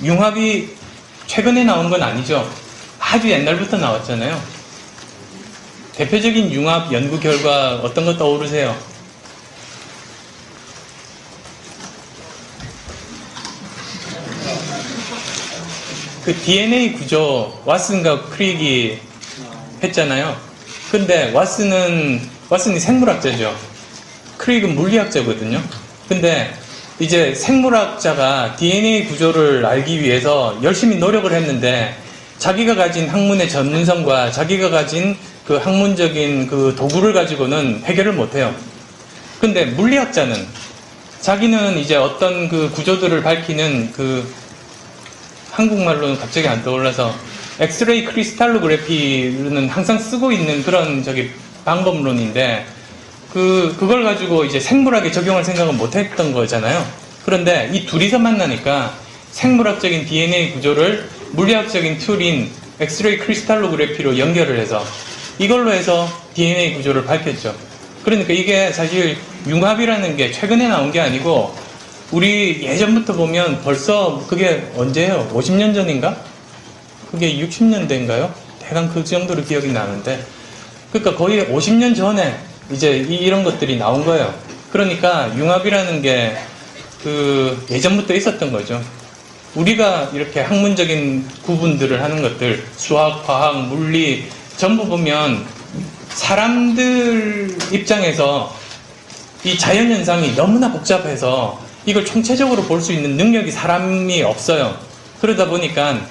융합이 최근에 나온 건 아니죠. 아주 옛날부터 나왔잖아요. 대표적인 융합 연구 결과 어떤 거 떠오르세요? 그 DNA 구조 왓슨과 크릭이 했잖아요. 근데 왓슨이 생물학자죠. 크릭은 물리학자거든요. 근데 이제 생물학자가 DNA 구조를 알기 위해서 열심히 노력을 했는데 자기가 가진 학문의 전문성과 자기가 가진 그 학문적인 그 도구를 가지고는 해결을 못해요. 근데 물리학자는 자기는 이제 어떤 그 구조들을 밝히는 그 한국말로는 갑자기 안 떠올라서 엑스레이 크리스탈로그래피는 항상 쓰고 있는 그런 방법론인데 그걸 가지고 이제 생물학에 적용할 생각은 못 했던 거잖아요. 그런데 이 둘이서 만나니까 생물학적인 DNA 구조를 물리학적인 툴인 엑스레이 크리스탈로그래피로 연결을 해서 이걸로 해서 DNA 구조를 밝혔죠. 그러니까 이게 사실 융합이라는 게 최근에 나온 게 아니고 우리 예전부터 보면 벌써 그게 언제예요? 50년 전인가? 그게 60년대인가요? 대강 그 정도로 기억이 나는데 그러니까 거의 50년 전에 이제 이런 것들이 나온 거예요. 그러니까 융합이라는 게 그 예전부터 있었던 거죠. 우리가 이렇게 학문적인 구분들을 하는 것들 수학, 과학, 물리 전부 보면 사람들 입장에서 이 자연현상이 너무나 복잡해서 이걸 총체적으로 볼 수 있는 능력이 사람이 없어요. 그러다 보니까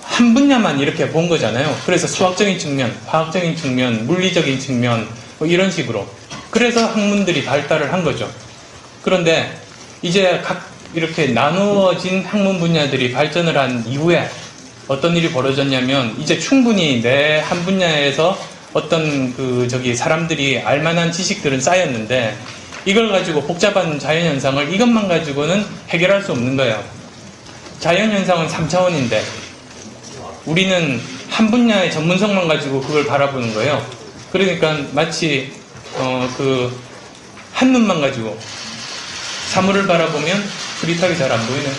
한 분야만 이렇게 본 거잖아요. 그래서 수학적인 측면, 화학적인 측면, 물리적인 측면 뭐 이런 식으로 그래서 학문들이 발달을 한 거죠. 그런데 이제 각 이렇게 나누어진 학문 분야들이 발전을 한 이후에 어떤 일이 벌어졌냐면 이제 충분히 내 한 분야에서 어떤 사람들이 알만한 지식들은 쌓였는데 이걸 가지고 복잡한 자연현상을 이것만 가지고는 해결할 수 없는 거예요. 자연현상은 3차원인데 우리는 한 분야의 전문성만 가지고 그걸 바라보는 거예요. 그러니까 마치 한눈만 가지고 사물을 바라보면 흐릿하게 잘 안 보이네.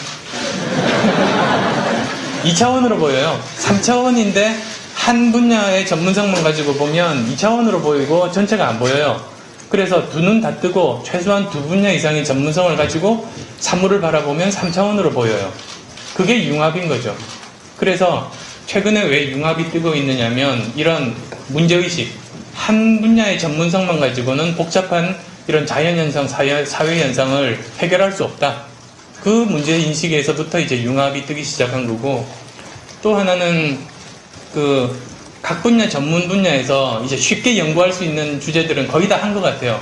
2차원으로 보여요. 3차원인데 한 분야의 전문성만 가지고 보면 2차원으로 보이고 전체가 안 보여요. 그래서 두 눈 다 뜨고 최소한 두 분야 이상의 전문성을 가지고 사물을 바라보면 3차원으로 보여요. 그게 융합인 거죠. 그래서 최근에 왜 융합이 뜨고 있느냐면 이런 문제의식, 한 분야의 전문성만 가지고는 복잡한 이런 자연현상, 사회현상을 해결할 수 없다. 그 문제인식에서부터 이제 융합이 뜨기 시작한 거고 또 하나는 각 분야 전문 분야에서 이제 쉽게 연구할 수 있는 주제들은 거의 다 한 것 같아요.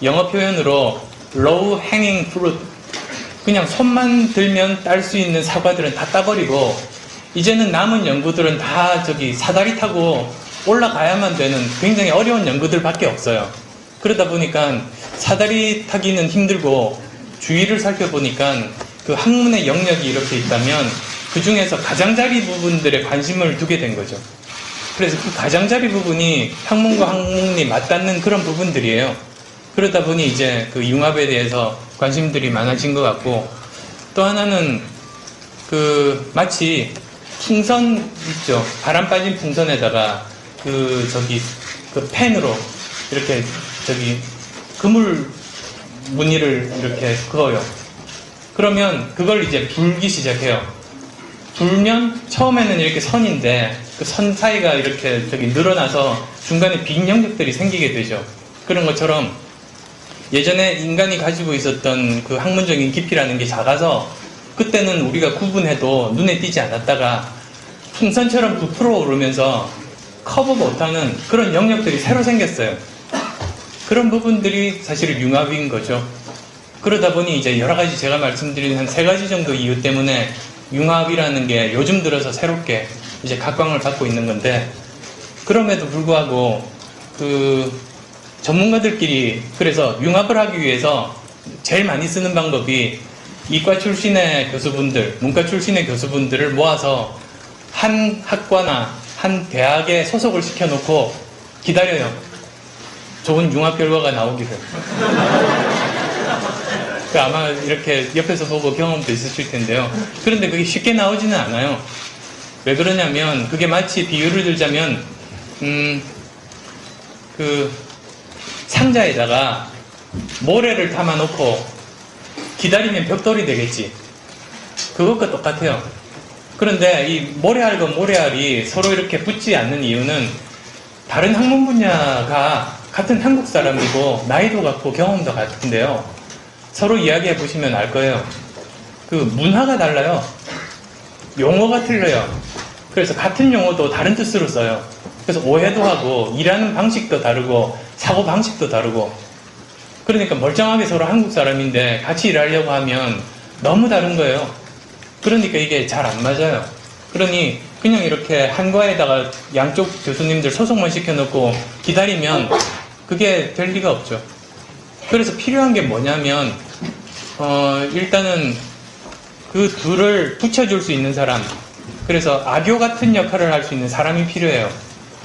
영어 표현으로 low hanging fruit, 그냥 손만 들면 딸 수 있는 사과들은 다 따버리고 이제는 남은 연구들은 다 사다리 타고 올라가야만 되는 굉장히 어려운 연구들밖에 없어요. 그러다 보니까 사다리 타기는 힘들고 주위를 살펴보니까 그 학문의 영역이 이렇게 있다면 그 중에서 가장자리 부분들에 관심을 두게 된 거죠. 그래서 그 가장자리 부분이 학문과 학문이 맞닿는 그런 부분들이에요. 그러다 보니 이제 그 융합에 대해서 관심들이 많아진 것 같고 또 하나는 마치 풍선 있죠. 바람 빠진 풍선에다가 펜으로 이렇게 그물 무늬를 이렇게 그어요. 그러면 그걸 이제 불기 시작해요. 불면 처음에는 이렇게 선인데 그 선 사이가 이렇게 늘어나서 중간에 빈 영역들이 생기게 되죠. 그런 것처럼 예전에 인간이 가지고 있었던 그 학문적인 깊이라는 게 작아서 그때는 우리가 구분해도 눈에 띄지 않았다가 풍선처럼 부풀어 오르면서 커버 못하는 그런 영역들이 새로 생겼어요. 그런 부분들이 사실 융합인 거죠. 그러다 보니 이제 여러 가지 제가 말씀드린 한 3가지 정도 이유 때문에 융합이라는 게 요즘 들어서 새롭게 이제 각광을 받고 있는 건데 그럼에도 불구하고 전문가들끼리 그래서 융합을 하기 위해서 제일 많이 쓰는 방법이 이과 출신의 교수분들, 문과 출신의 교수분들을 모아서 한 학과나 한 대학에 소속을 시켜놓고 기다려요. 좋은 융합 결과가 나오기를. 그 아마 이렇게 옆에서 보고 경험도 있으실 텐데요. 그런데 그게 쉽게 나오지는 않아요. 왜 그러냐면 그게 마치 비유를 들자면 그 상자에다가 모래를 담아놓고 기다리면 벽돌이 되겠지. 그것과 똑같아요. 그런데 이 모래알과 모래알이 서로 이렇게 붙지 않는 이유는 다른 학문 분야가 같은 한국 사람이고 나이도 같고 경험도 같은데요. 서로 이야기해 보시면 알 거예요. 그 문화가 달라요. 용어가 틀려요. 그래서 같은 용어도 다른 뜻으로 써요. 그래서 오해도 하고 일하는 방식도 다르고 사고 방식도 다르고 그러니까 멀쩡하게 서로 한국 사람인데 같이 일하려고 하면 너무 다른 거예요. 그러니까 이게 잘 안 맞아요. 그러니 그냥 이렇게 한과에다가 양쪽 교수님들 소속만 시켜놓고 기다리면 그게 될 리가 없죠. 그래서 필요한 게 뭐냐면 일단은 그 둘을 붙여줄 수 있는 사람, 그래서 악교 같은 역할을 할 수 있는 사람이 필요해요.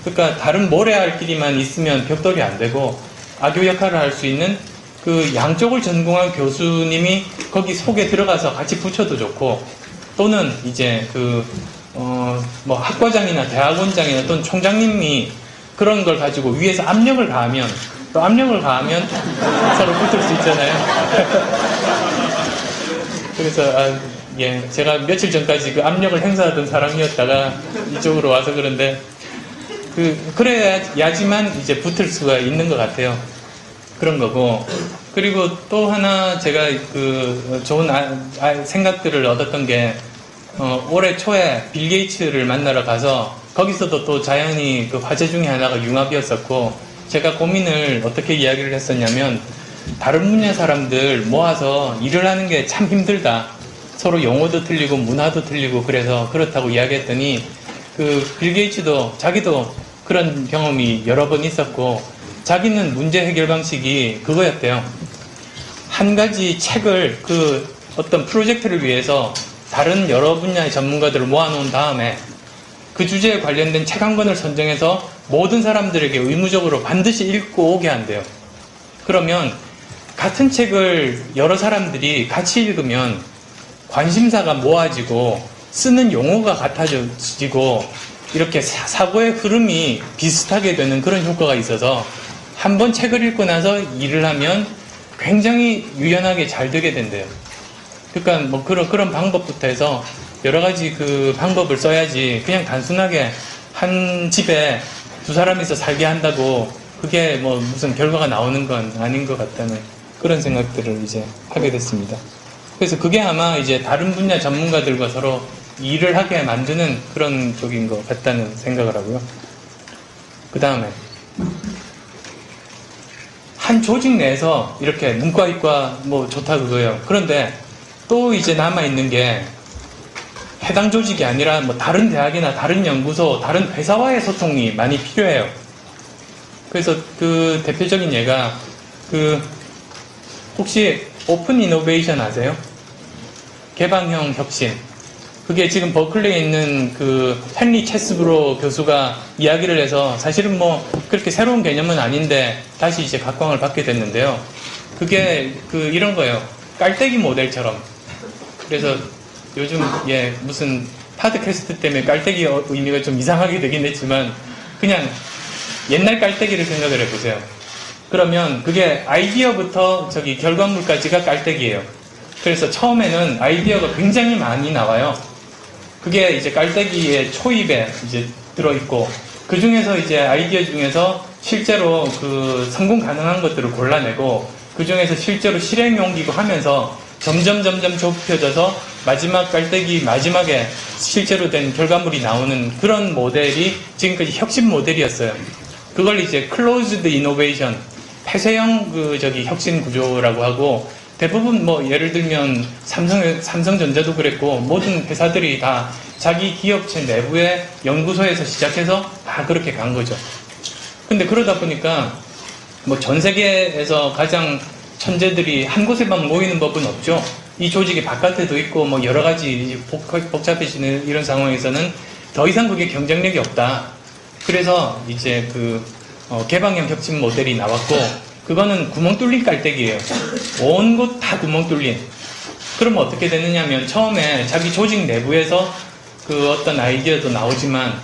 그러니까 다른 모래알끼리만 있으면 벽돌이 안 되고 악교 역할을 할 수 있는 그 양쪽을 전공한 교수님이 거기 속에 들어가서 같이 붙여도 좋고, 또는 이제 뭐 학과장이나 대학원장이나 또는 총장님이 그런 걸 가지고 위에서 압력을 가하면, 또 압력을 가하면 서로 붙을 수 있잖아요. 그래서 예, 제가 며칠 전까지 그 압력을 행사하던 사람이었다가 이쪽으로 와서 그런데 그래야지만 이제 붙을 수가 있는 것 같아요. 그런 거고, 그리고 또 하나 제가 좋은 생각들을 얻었던 게 올해 초에 빌 게이츠를 만나러 가서 거기서도 또 자연히 그 화제 중에 하나가 융합이었었고, 제가 고민을 어떻게 이야기를 했었냐면 다른 분야 사람들 모아서 일을 하는 게 참 힘들다. 서로 용어도 틀리고 문화도 틀리고 그래서 그렇다고 이야기했더니 빌 게이츠도 자기도 그런 경험이 여러 번 있었고 자기는 문제 해결 방식이 그거였대요. 한 가지 책을 어떤 프로젝트를 위해서 다른 여러 분야의 전문가들을 모아놓은 다음에 그 주제에 관련된 책 한 권을 선정해서 모든 사람들에게 의무적으로 반드시 읽고 오게 한대요. 그러면 같은 책을 여러 사람들이 같이 읽으면 관심사가 모아지고 쓰는 용어가 같아지고 이렇게 사고의 흐름이 비슷하게 되는 그런 효과가 있어서 한 번 책을 읽고 나서 일을 하면 굉장히 유연하게 잘 되게 된대요. 그러니까 뭐 그런 방법부터 해서 여러 가지 그 방법을 써야지 그냥 단순하게 한 집에 두 사람이서 살게 한다고 그게 뭐 무슨 결과가 나오는 건 아닌 것 같다는 그런 생각들을 이제 하게 됐습니다. 그래서 그게 아마 이제 다른 분야 전문가들과 서로 일을 하게 만드는 그런 쪽인 것 같다는 생각을 하고요. 그 다음에 한 조직 내에서 이렇게 문과, 이과 뭐 좋다 그거예요. 그런데 또 이제 남아있는 게 해당 조직이 아니라 뭐 다른 대학이나 다른 연구소, 다른 회사와의 소통이 많이 필요해요. 그래서 그 대표적인 예가 혹시 오픈 이노베이션 아세요? 개방형 혁신. 그게 지금 버클리에 있는 헨리 체스브로 교수가 이야기를 해서 사실은 뭐 그렇게 새로운 개념은 아닌데 다시 이제 각광을 받게 됐는데요. 그게 이런 거예요. 깔때기 모델처럼. 그래서 요즘 무슨 팟캐스트 때문에 깔때기 의미가 좀 이상하게 되긴 했지만 그냥 옛날 깔때기를 생각을 해보세요. 그러면 그게 아이디어부터 결과물까지가 깔때기예요. 그래서 처음에는 아이디어가 굉장히 많이 나와요. 그게 이제 깔때기의 초입에 이제 들어있고 그 중에서 이제 아이디어 중에서 실제로 성공 가능한 것들을 골라내고 그 중에서 실제로 실행 옮기고 하면서 점점 좁혀져서 마지막 깔때기 마지막에 실제로 된 결과물이 나오는 그런 모델이 지금까지 혁신 모델이었어요. 그걸 이제 closed innovation, 폐쇄형 혁신 구조라고 하고 대부분 뭐 예를 들면 삼성전자도 그랬고 모든 회사들이 다 자기 기업체 내부의 연구소에서 시작해서 다 그렇게 간 거죠. 근데 그러다 보니까 뭐 전 세계에서 가장 천재들이 한 곳에만 모이는 법은 없죠. 이 조직이 바깥에도 있고 뭐 여러 가지 복잡해지는 이런 상황에서는 더 이상 그게 경쟁력이 없다. 그래서 이제 개방형 혁신 모델이 나왔고 그거는 구멍 뚫린 깔때기예요. 온 곳 다 구멍 뚫린. 그러면 어떻게 되느냐면 처음에 자기 조직 내부에서 그 어떤 아이디어도 나오지만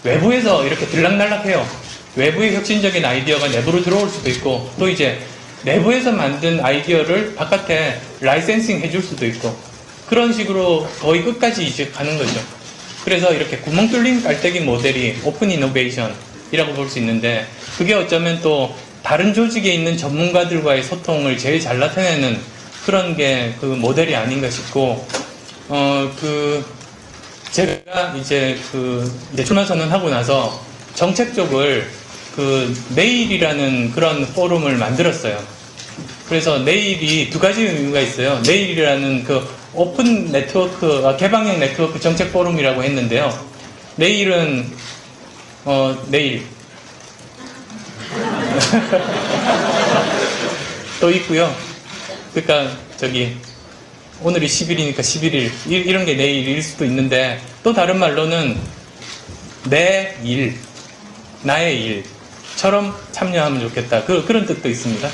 외부에서 이렇게 들락날락해요. 외부의 혁신적인 아이디어가 내부로 들어올 수도 있고 또 이제 내부에서 만든 아이디어를 바깥에 라이센싱 해줄 수도 있고 그런 식으로 거의 끝까지 이제 가는 거죠. 그래서 이렇게 구멍 뚫린 깔때기 모델이 오픈 이노베이션이라고 볼 수 있는데 그게 어쩌면 또 다른 조직에 있는 전문가들과의 소통을 제일 잘 나타내는 그런 게 그 모델이 아닌가 싶고 제가 이제 이제 출마 선언하고 나서 정책 쪽을 네일이라는 그런 포럼을 만들었어요. 그래서 네일이 두 가지 의미가 있어요. 네일이라는 오픈 네트워크, 개방형 네트워크 정책 포럼이라고 했는데요. 네일은, 네일. 또 있고요. 그러니까, 오늘이 10일이니까 11일. 이런 게 내일일 수도 있는데, 또 다른 말로는 내 일, 나의 일처럼 참여하면 좋겠다. 그런 뜻도 있습니다.